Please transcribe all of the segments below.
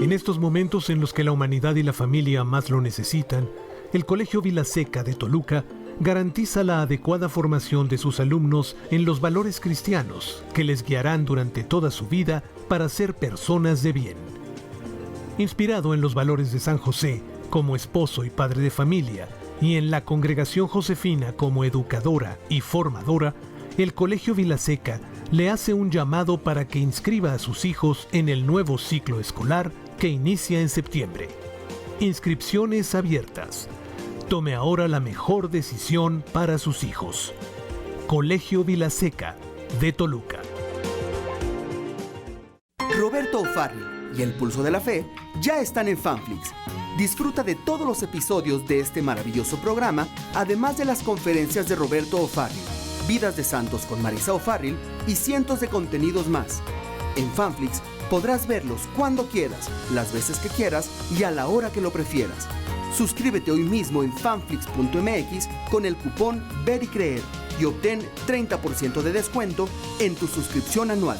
En estos momentos en los que la humanidad y la familia más lo necesitan, el Colegio Vilaseca de Toluca garantiza la adecuada formación de sus alumnos en los valores cristianos que les guiarán durante toda su vida para ser personas de bien. Inspirado en los valores de San José como esposo y padre de familia y en la Congregación Josefina como educadora y formadora, el Colegio Vilaseca le hace un llamado para que inscriba a sus hijos en el nuevo ciclo escolar que inicia en septiembre. Inscripciones abiertas. Tome ahora la mejor decisión para sus hijos. Colegio Vilaseca de Toluca. Roberto O'Farrill y El Pulso de la Fe ya están en Fanflix. Disfruta de todos los episodios de este maravilloso programa, además de las conferencias de Roberto O'Farrill, Vidas de Santos con Marisa O'Farrill y cientos de contenidos más. En Fanflix podrás verlos cuando quieras, las veces que quieras y a la hora que lo prefieras. Suscríbete hoy mismo en fanflix.mx con el cupón Ver y Creer y obtén 30% de descuento en tu suscripción anual.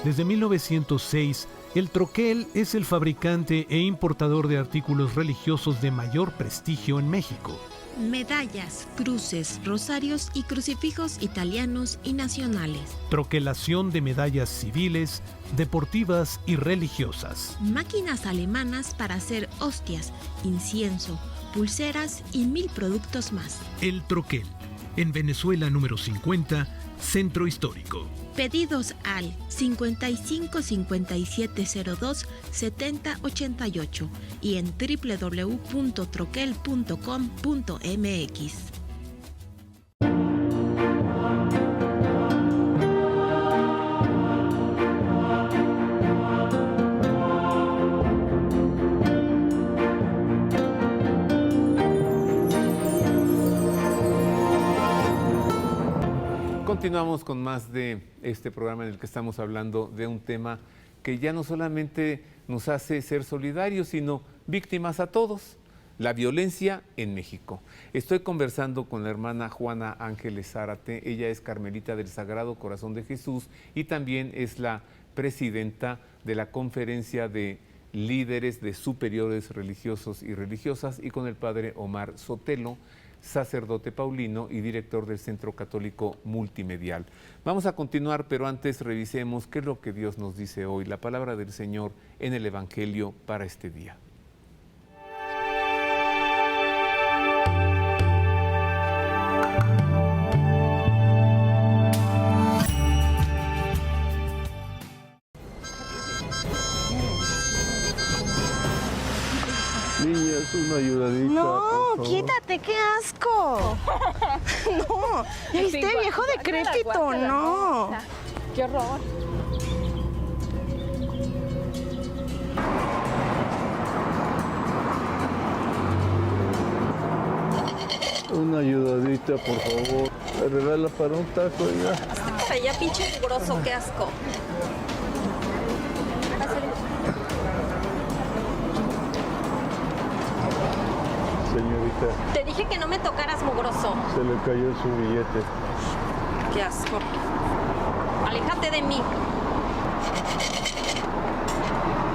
Desde 1906, el Troquel es el fabricante e importador de artículos religiosos de mayor prestigio en México. Medallas, cruces, rosarios y crucifijos italianos y nacionales. Troquelación de medallas civiles, deportivas y religiosas. Máquinas alemanas para hacer hostias, incienso, pulseras y 1000 productos más. El Troquel, en Venezuela número 50, Centro Histórico. Pedidos al 55 5702 7088 y en www.troquel.com.mx. Continuamos con más de este programa en el que estamos hablando de un tema que ya no solamente nos hace ser solidarios, sino víctimas a todos, la violencia en México. Estoy conversando con la hermana Juana Ángeles Zárate, ella es carmelita del Sagrado Corazón de Jesús y también es la presidenta de la Conferencia de Líderes de Superiores Religiosos y Religiosas, y con el padre Omar Sotelo, sacerdote paulino y director del Centro Católico Multimedial. Vamos a continuar, pero antes revisemos qué es lo que Dios nos dice hoy, la palabra del Señor en el Evangelio para este día. Niñas, una ayudadita. No, quítate, qué asco. No, ya viste, viejo decrépito, no. Qué horror. Una ayudadita, por favor. ¿Me regala para un taco ya? Hasta ya pinche mugroso, qué asco. Señorita, Te dije que no me tocaras mugroso. se le cayó su billete. Qué asco. Aléjate de mí.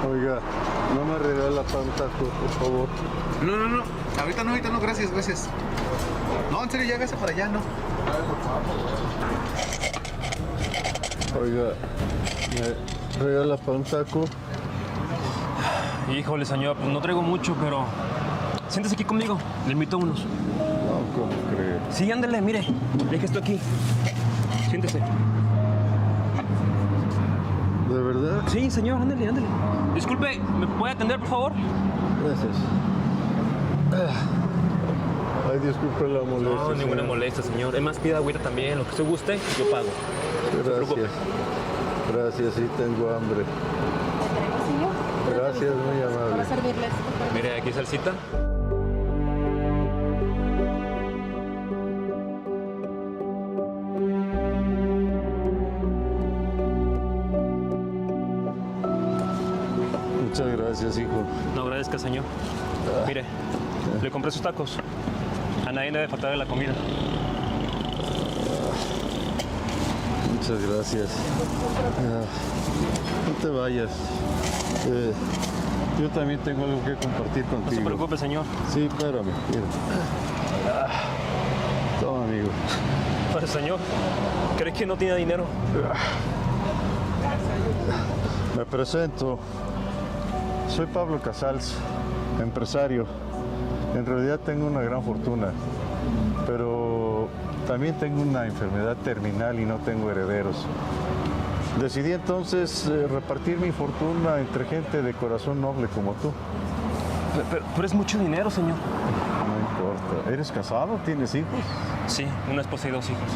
Oiga, ¿no me regala para un taco, por favor? No. Ahorita no, gracias. No, en serio, ya hágase para allá, ¿no? Oiga, ¿me regala para un taco? Híjole, señor, pues no traigo mucho, pero siéntese aquí conmigo, le invito a unos. No, ¿cómo cree? Sí, ándale, mire, deje esto aquí. Siéntese. ¿De verdad? Sí, señor, ándale. Disculpe, ¿me puede atender, por favor? Gracias. Ay, disculpe la molestia. No, ninguna molestia, señor. Es más, pida agüita también, lo que usted guste, yo pago. Gracias, sí tengo hambre. Gracias, muy amable. Para servirles. Mire, aquí salsita. Muchas gracias, hijo. No agradezca, señor. Mire, le compré sus tacos. A nadie le debe faltar de la comida. Muchas gracias. No te vayas. Yo también tengo algo que compartir contigo. No se preocupe, señor. Sí, espérame. Mira. Toma, amigo. Pero, señor, ¿cree que no tiene dinero? Me presento. Soy Pablo Casals, empresario. En realidad tengo una gran fortuna, pero también tengo una enfermedad terminal y no tengo herederos. Decidí entonces repartir mi fortuna entre gente de corazón noble como tú. Pero es mucho dinero, señor. No importa. ¿Eres casado? ¿Tienes hijos? Sí, una esposa y 2 hijos.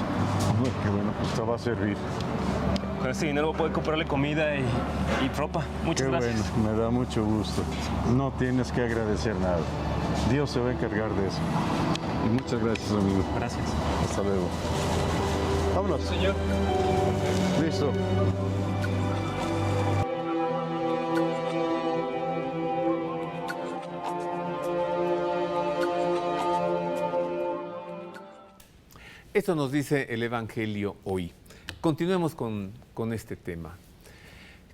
Qué bueno, pues te va a servir. Con este dinero puede comprarle comida y ropa. Muchas gracias. Qué bueno, me da mucho gusto. No tienes que agradecer nada. Dios se va a encargar de eso. Y muchas gracias, amigo. Gracias. Hasta luego. Vámonos. Señor. Listo. Esto nos dice el Evangelio hoy. Continuemos con este tema.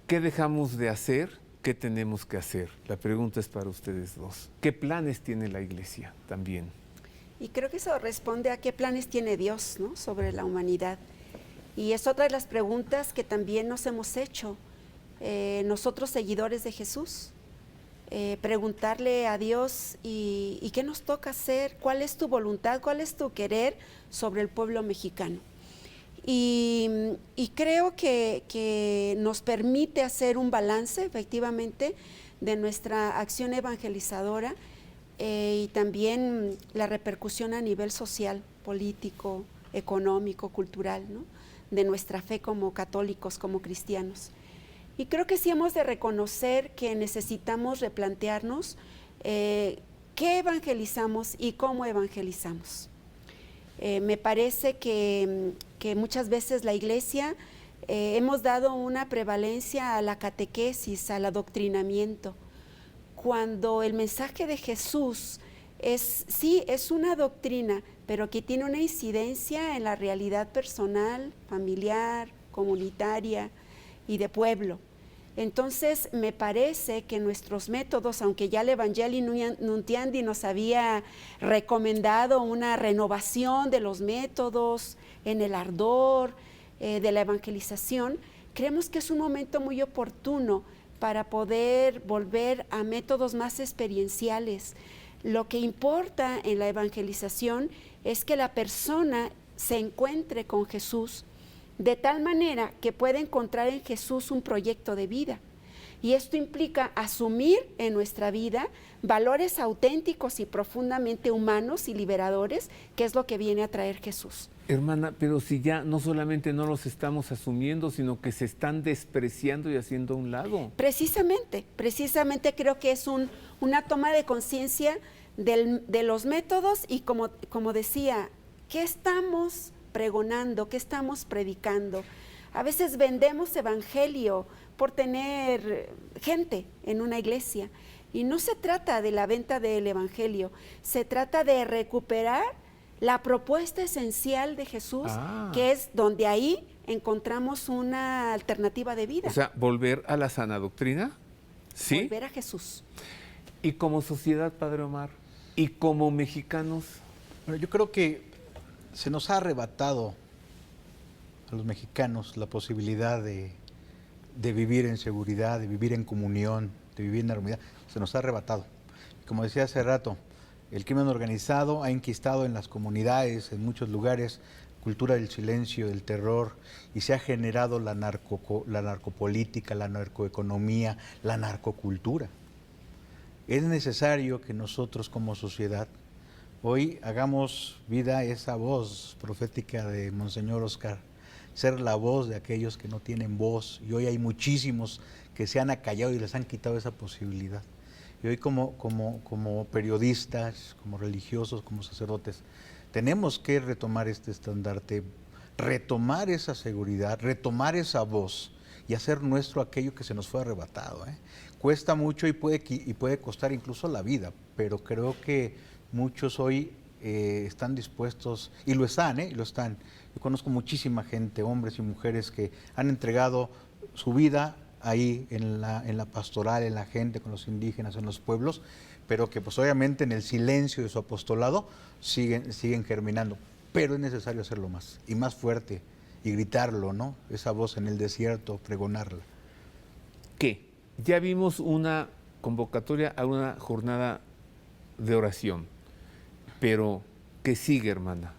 ¿Qué dejamos de hacer? ¿Qué tenemos que hacer? La pregunta es para ustedes dos. ¿Qué planes tiene la Iglesia también? Y creo que eso responde a qué planes tiene Dios, ¿no?, sobre la humanidad. Y es otra de las preguntas que también nos hemos hecho nosotros, seguidores de Jesús. Preguntarle a Dios y qué nos toca hacer, cuál es tu voluntad, cuál es tu querer sobre el pueblo mexicano. Y creo que nos permite hacer un balance, efectivamente, de nuestra acción evangelizadora y también la repercusión a nivel social, político, económico, cultural, ¿no?, de nuestra fe como católicos, como cristianos. Y creo que sí hemos de reconocer que necesitamos replantearnos qué evangelizamos y cómo evangelizamos. Me parece que muchas veces la Iglesia hemos dado una prevalencia a la catequesis, al adoctrinamiento, cuando el mensaje de Jesús es una doctrina, pero que tiene una incidencia en la realidad personal, familiar, comunitaria y de pueblo. Entonces, me parece que nuestros métodos, aunque ya el Evangelii Nuntiandi nos había recomendado una renovación de los métodos en el ardor de la evangelización, creemos que es un momento muy oportuno para poder volver a métodos más experienciales. Lo que importa en la evangelización es que la persona se encuentre con Jesús de tal manera que pueda encontrar en Jesús un proyecto de vida. Y esto implica asumir en nuestra vida valores auténticos y profundamente humanos y liberadores, que es lo que viene a traer Jesús. Hermana, pero si ya no solamente no los estamos asumiendo, sino que se están despreciando y haciendo a un lado. Precisamente creo que es una toma de conciencia de los métodos y como decía, ¿qué estamos pregonando? ¿Qué estamos predicando? A veces vendemos evangelio por tener gente en una iglesia y no se trata de la venta del evangelio, se trata de recuperar la propuesta esencial de Jesús, que es donde ahí encontramos una alternativa de vida. O sea, volver a la sana doctrina, ¿sí? Volver a Jesús. Y como sociedad, Padre Omar, y como mexicanos. Bueno, yo creo que se nos ha arrebatado a los mexicanos la posibilidad de vivir en seguridad, de vivir en comunión, de vivir en armonía. Se nos ha arrebatado. Como decía hace rato, el crimen organizado ha enquistado en las comunidades, en muchos lugares, cultura del silencio, del terror, y se ha generado la narcopolítica, la narcoeconomía, la narcocultura. Es necesario que nosotros como sociedad hoy hagamos vida a esa voz profética de Monseñor Oscar, ser la voz de aquellos que no tienen voz, y hoy hay muchísimos que se han acallado y les han quitado esa posibilidad. Y hoy como periodistas, como religiosos, como sacerdotes, tenemos que retomar este estandarte, retomar esa seguridad, retomar esa voz y hacer nuestro aquello que se nos fue arrebatado. Cuesta mucho y puede costar incluso la vida, pero creo que muchos hoy están dispuestos, y lo están, lo están. Yo conozco muchísima gente, hombres y mujeres, que han entregado su vida ahí en la pastoral, en la gente, con los indígenas, en los pueblos, pero que pues obviamente en el silencio de su apostolado siguen germinando. Pero es necesario hacerlo más, y más fuerte, y gritarlo, ¿no? Esa voz en el desierto, pregonarla. ¿Qué? Ya vimos una convocatoria a una jornada de oración, pero ¿qué sigue, hermana?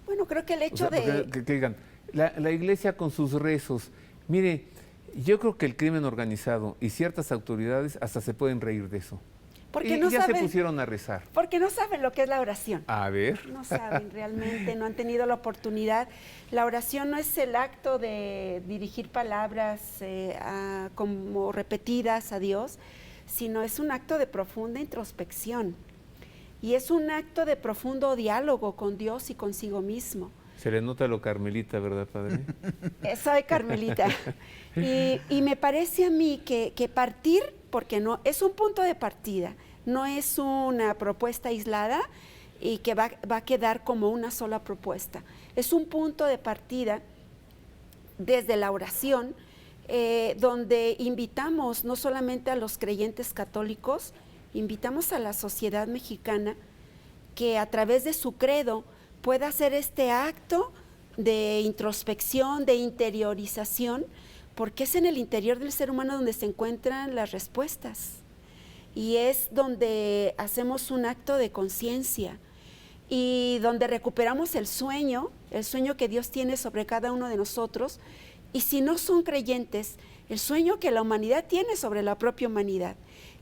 Bueno, creo que el hecho que digan, la iglesia con sus rezos, mire, yo creo que el crimen organizado y ciertas autoridades hasta se pueden reír de eso. Porque se pusieron a rezar. Porque no saben lo que es la oración. A ver. No saben realmente, no han tenido la oportunidad. La oración no es el acto de dirigir palabras como repetidas a Dios, sino es un acto de profunda introspección. Y es un acto de profundo diálogo con Dios y consigo mismo. Se le nota lo carmelita, ¿verdad, padre? Soy carmelita. Y me parece a mí que partir, porque no es un punto de partida, no es una propuesta aislada y que va a quedar como una sola propuesta. Es un punto de partida desde la oración, donde invitamos no solamente a los creyentes católicos, invitamos a la sociedad mexicana que a través de su credo pueda hacer este acto de introspección, de interiorización, porque es en el interior del ser humano donde se encuentran las respuestas y es donde hacemos un acto de conciencia y donde recuperamos el sueño que Dios tiene sobre cada uno de nosotros, y si no son creyentes, el sueño que la humanidad tiene sobre la propia humanidad,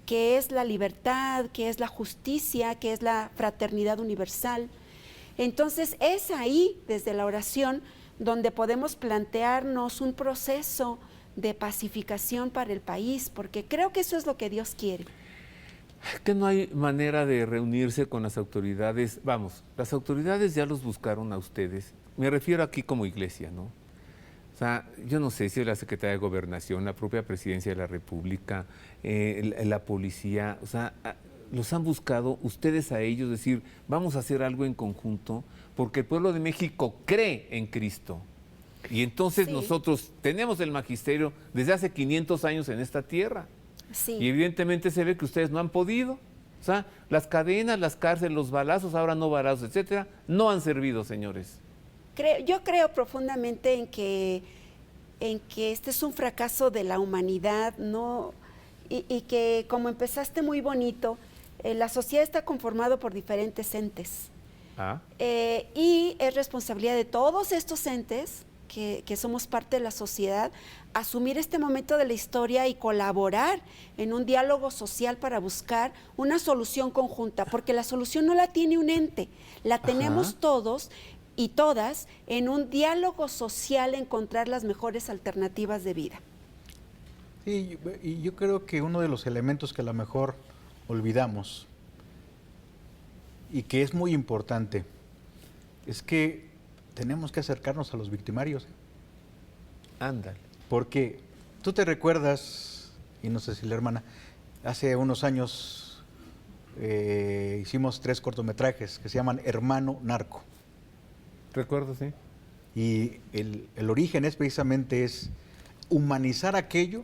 que es la libertad, que es la justicia, que es la fraternidad universal. Entonces es ahí, desde la oración, donde podemos plantearnos un proceso de pacificación para el país, porque creo que eso es lo que Dios quiere. Que no hay manera de reunirse con las autoridades. Vamos, las autoridades ya los buscaron a ustedes. Me refiero aquí como iglesia, ¿no? O sea, yo no sé si es la Secretaría de Gobernación, la propia Presidencia de la República, la policía, o sea, los han buscado ustedes a ellos, decir, vamos a hacer algo en conjunto, porque el pueblo de México cree en Cristo. Y entonces nosotros tenemos el magisterio desde hace 500 años en esta tierra. Sí. Y evidentemente se ve que ustedes no han podido. O sea, las cadenas, las cárceles, los balazos, ahora no balazos, etcétera, no han servido, señores. Yo creo profundamente en que este es un fracaso de la humanidad, ¿no? Y que, como empezaste muy bonito, la sociedad está conformada por diferentes entes. Y es responsabilidad de todos estos entes, que somos parte de la sociedad, asumir este momento de la historia y colaborar en un diálogo social para buscar una solución conjunta, porque la solución no la tiene un ente, la tenemos todos y todas en un diálogo social, encontrar las mejores alternativas de vida. Sí, y yo creo que uno de los elementos que a lo mejor olvidamos y que es muy importante es que tenemos que acercarnos a los victimarios. Ándale. Porque tú te recuerdas, y no sé si la hermana, hace unos años hicimos 3 cortometrajes que se llaman Hermano Narco. Recuerdo, sí. Y el origen es precisamente humanizar aquello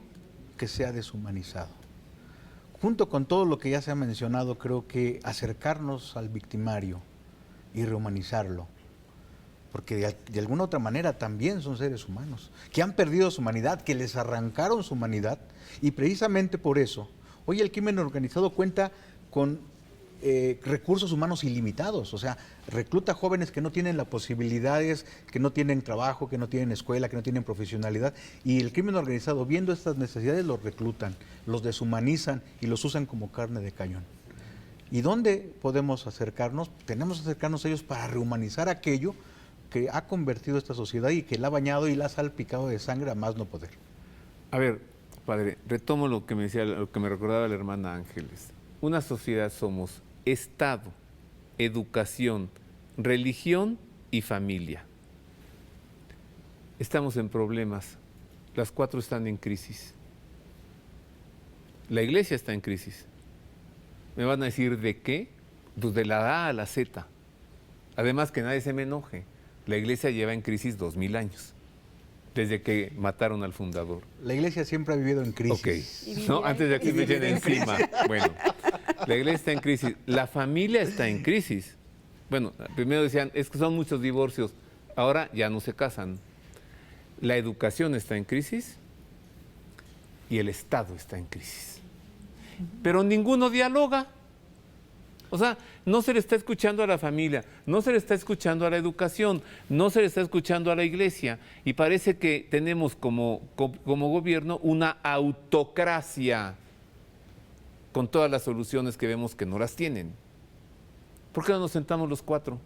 que se ha deshumanizado. Junto con todo lo que ya se ha mencionado, creo que acercarnos al victimario y rehumanizarlo, porque de alguna otra manera también son seres humanos, que han perdido su humanidad, que les arrancaron su humanidad, y precisamente por eso, hoy el crimen organizado cuenta con recursos humanos ilimitados, o sea, recluta jóvenes que no tienen las posibilidades, que no tienen trabajo, que no tienen escuela, que no tienen profesionalidad, y el crimen organizado, viendo estas necesidades, los reclutan, los deshumanizan y los usan como carne de cañón. ¿Y dónde podemos acercarnos? Tenemos que acercarnos a ellos para rehumanizar aquello que ha convertido esta sociedad y que la ha bañado y la ha salpicado de sangre a más no poder. A ver, padre, retomo lo que me decía, lo que me recordaba la hermana Ángeles. Una sociedad somos Estado, educación, religión y familia. Estamos en problemas. Las 4 están en crisis. La iglesia está en crisis. ¿Me van a decir de qué? Pues de la A a la Z. Además, que nadie se me enoje. La iglesia lleva en crisis 2000 años, desde que mataron al fundador. La iglesia siempre ha vivido en crisis. Ok, no, antes de que me echen encima. Bueno, la iglesia está en crisis. La familia está en crisis. Bueno, primero decían, es que son muchos divorcios. Ahora ya no se casan. La educación está en crisis y el Estado está en crisis. Pero ninguno dialoga. O sea, no se le está escuchando a la familia, no se le está escuchando a la educación, no se le está escuchando a la iglesia. Y parece que tenemos como gobierno una autocracia con todas las soluciones que vemos que no las tienen. ¿Por qué no nos sentamos los cuatro?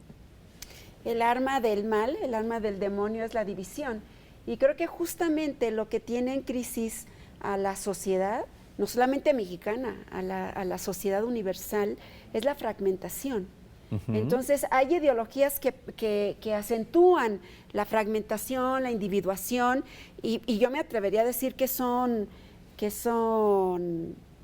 El arma del mal, el arma del demonio es la división. Y creo que justamente lo que tiene en crisis a la sociedad, no solamente mexicana, a la sociedad universal, es la fragmentación. Entonces hay ideologías que acentúan la fragmentación, la individuación, y yo me atrevería a decir que son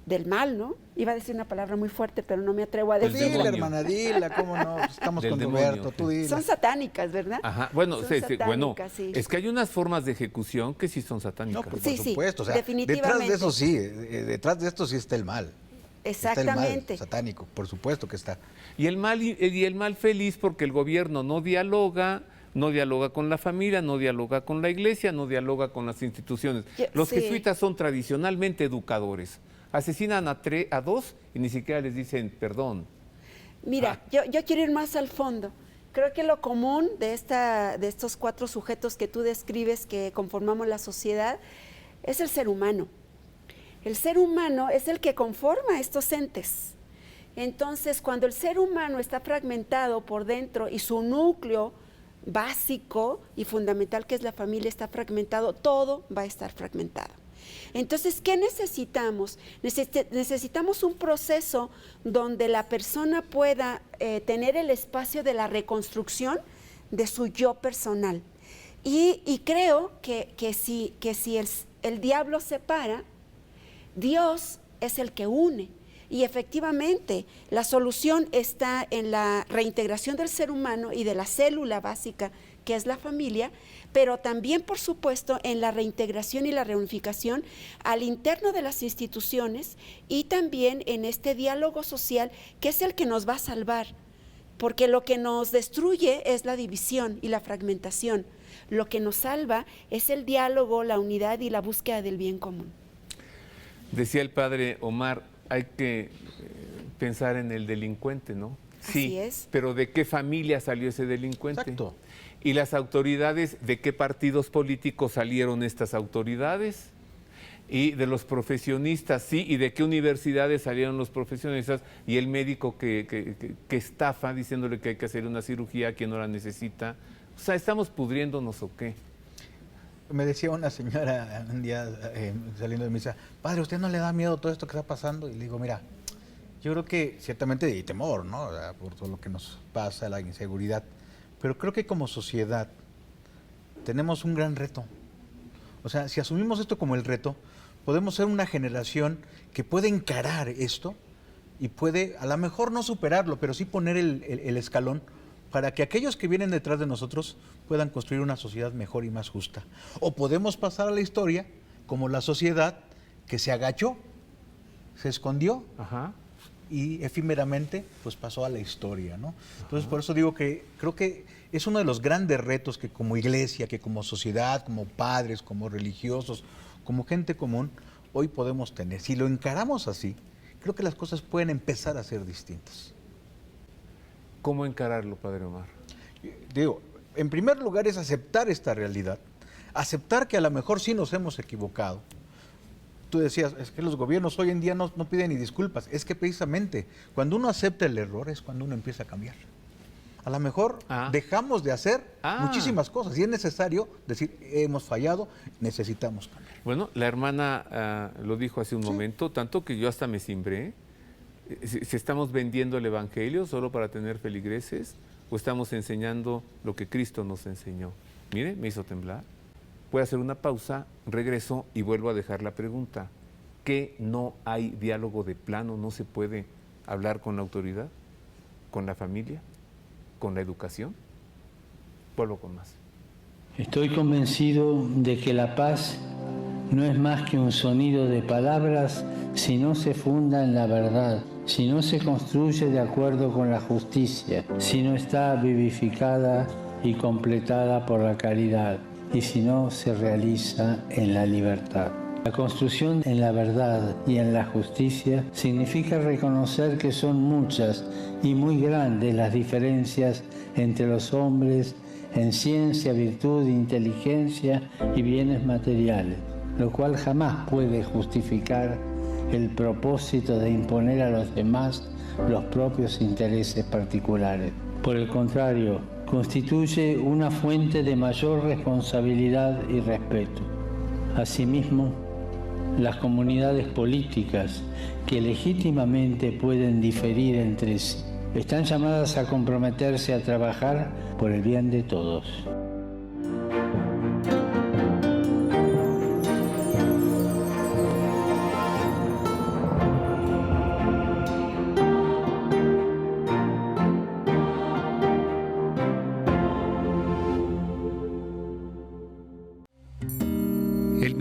del mal, ¿no? Iba a decir una palabra muy fuerte, pero no me atrevo a decirla. Dile, hermana, dila, cómo no, estamos Del con demonio. Roberto, tú dila. Son satánicas, ¿verdad? Ajá, bueno, Son sí, bueno, satánicas, sí. es que hay unas formas de ejecución que sí son satánicas. No, por Sí, supuesto, o sea, definitivamente. detrás de eso sí, detrás de esto sí está el mal. Exactamente. Está el mal satánico, por supuesto que está. Y el mal feliz porque el gobierno no dialoga con la familia, no dialoga con la iglesia, no dialoga con las instituciones. Los Sí. jesuitas son tradicionalmente educadores. Asesinan a dos y ni siquiera les dicen perdón. Mira, yo quiero ir más al fondo. Creo que lo común de estos cuatro sujetos que tú describes que conformamos la sociedad es el ser humano. El ser humano es el que conforma estos entes. Entonces, cuando el ser humano está fragmentado por dentro y su núcleo básico y fundamental, que es la familia, está fragmentado, todo va a estar fragmentado. Entonces, ¿qué necesitamos? Necesitamos un proceso donde la persona pueda tener el espacio de la reconstrucción de su yo personal. Y creo que si el diablo separa, Dios es el que une. Y efectivamente, la solución está en la reintegración del ser humano y de la célula básica, que es la familia, pero también, por supuesto, en la reintegración y la reunificación al interno de las instituciones y también en este diálogo social, que es el que nos va a salvar, porque lo que nos destruye es la división y la fragmentación. Lo que nos salva es el diálogo, la unidad y la búsqueda del bien común. Decía el padre Omar, hay que pensar en el delincuente, ¿no? Sí, Así es. pero ¿de qué familia salió ese delincuente? Exacto. Y las autoridades, ¿de qué partidos políticos salieron estas autoridades? Y de los profesionistas, sí, y de qué universidades salieron los profesionistas, y el médico que estafa diciéndole que hay que hacer una cirugía a quien no la necesita. O sea, ¿estamos pudriéndonos o qué? Me decía una señora un día saliendo de misa, padre, ¿usted no le da miedo todo esto que está pasando? Y le digo, mira, yo creo que ciertamente hay temor, ¿no? O sea, por todo lo que nos pasa, la inseguridad, pero creo que como sociedad tenemos un gran reto. O sea, si asumimos esto como el reto, podemos ser una generación que puede encarar esto y puede, a lo mejor no superarlo, pero sí poner el escalón para que aquellos que vienen detrás de nosotros puedan construir una sociedad mejor y más justa. O podemos pasar a la historia como la sociedad que se agachó, se escondió, Ajá. y efímeramente pues pasó a la historia, ¿no? Entonces, por eso digo que creo que es uno de los grandes retos que como iglesia, que como sociedad, como padres, como religiosos, como gente común, hoy podemos tener. Si lo encaramos así, creo que las cosas pueden empezar a ser distintas. ¿Cómo encararlo, padre Omar? Digo, en primer lugar es aceptar esta realidad, aceptar que a lo mejor sí nos hemos equivocado. Tú decías, es que los gobiernos hoy en día no piden ni disculpas. Es que precisamente cuando uno acepta el error es cuando uno empieza a cambiar. A lo mejor dejamos de hacer muchísimas cosas y es necesario decir, hemos fallado, necesitamos cambiar. Bueno, la hermana lo dijo hace un momento, tanto que yo hasta me cimbré. Si estamos vendiendo el evangelio solo para tener feligreses o estamos enseñando lo que Cristo nos enseñó. Mire, me hizo temblar. Voy a hacer una pausa, regreso y vuelvo a dejar la pregunta. ¿Qué no hay diálogo de plano? ¿No se puede hablar con la autoridad? ¿Con la familia? con la educación? Vuelvo con más. Estoy convencido de que la paz no es más que un sonido de palabras si no se funda en la verdad, si no se construye de acuerdo con la justicia, si no está vivificada y completada por la caridad y si no se realiza en la libertad. La construcción en la verdad y en la justicia significa reconocer que son muchas y muy grandes las diferencias entre los hombres en ciencia, virtud, inteligencia y bienes materiales, lo cual jamás puede justificar el propósito de imponer a los demás los propios intereses particulares. Por el contrario, constituye una fuente de mayor responsabilidad y respeto. Asimismo, las comunidades políticas que legítimamente pueden diferir entre sí están llamadas a comprometerse a trabajar por el bien de todos.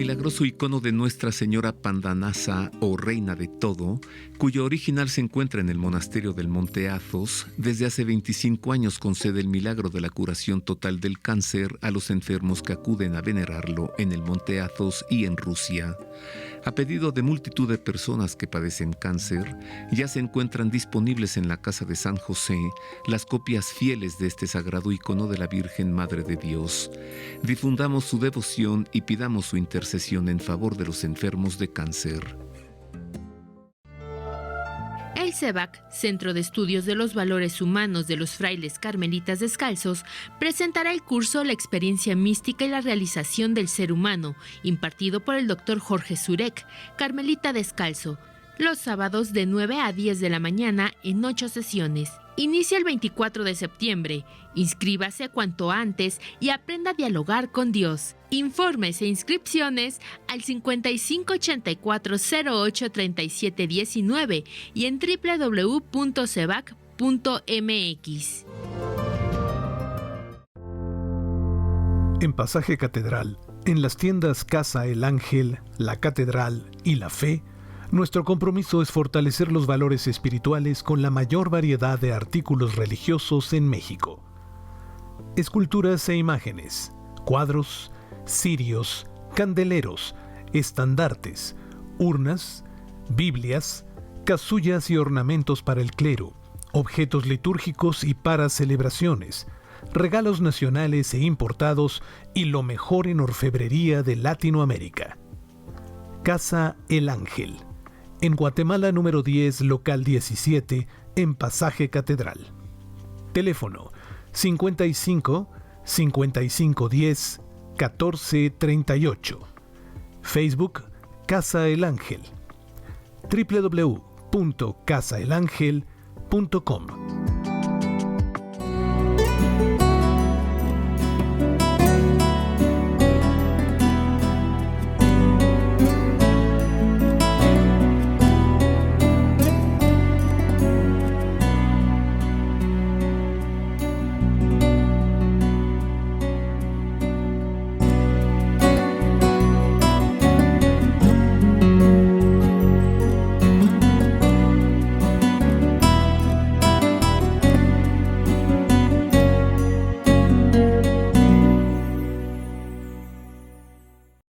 Milagroso icono de Nuestra Señora Pandanasa o Reina de Todo, cuyo original se encuentra en el monasterio del Monte Athos, desde hace 25 años concede el milagro de la curación total del cáncer a los enfermos que acuden a venerarlo en el Monte Athos y en Rusia. A pedido de multitud de personas que padecen cáncer, ya se encuentran disponibles en la Casa de San José las copias fieles de este sagrado icono de la Virgen Madre de Dios. Difundamos su devoción y pidamos su intercesión en favor de los enfermos de cáncer. El CEVAC, Centro de Estudios de los Valores Humanos de los Frailes Carmelitas Descalzos, presentará el curso La Experiencia Mística y la Realización del Ser Humano, impartido por el Dr. Jorge Zurek, Carmelita Descalzo, los sábados de 9 a 10 de la mañana en 8 sesiones. Inicia el 24 de septiembre. Inscríbase cuanto antes y aprenda a dialogar con Dios. Informes e inscripciones al 5584083719 y en www.cevac.mx. En Pasaje Catedral, en las tiendas Casa El Ángel, La Catedral y La Fe, nuestro compromiso es fortalecer los valores espirituales con la mayor variedad de artículos religiosos en México. Esculturas e imágenes, cuadros, cirios, candeleros, estandartes, urnas, Biblias, casullas y ornamentos para el clero, objetos litúrgicos y para celebraciones, regalos nacionales e importados y lo mejor en orfebrería de Latinoamérica. Casa El Ángel, en Guatemala número 10, local 17, en Pasaje Catedral. Teléfono 55 5510 1438. Facebook Casa El Ángel. www.casaelangel.com.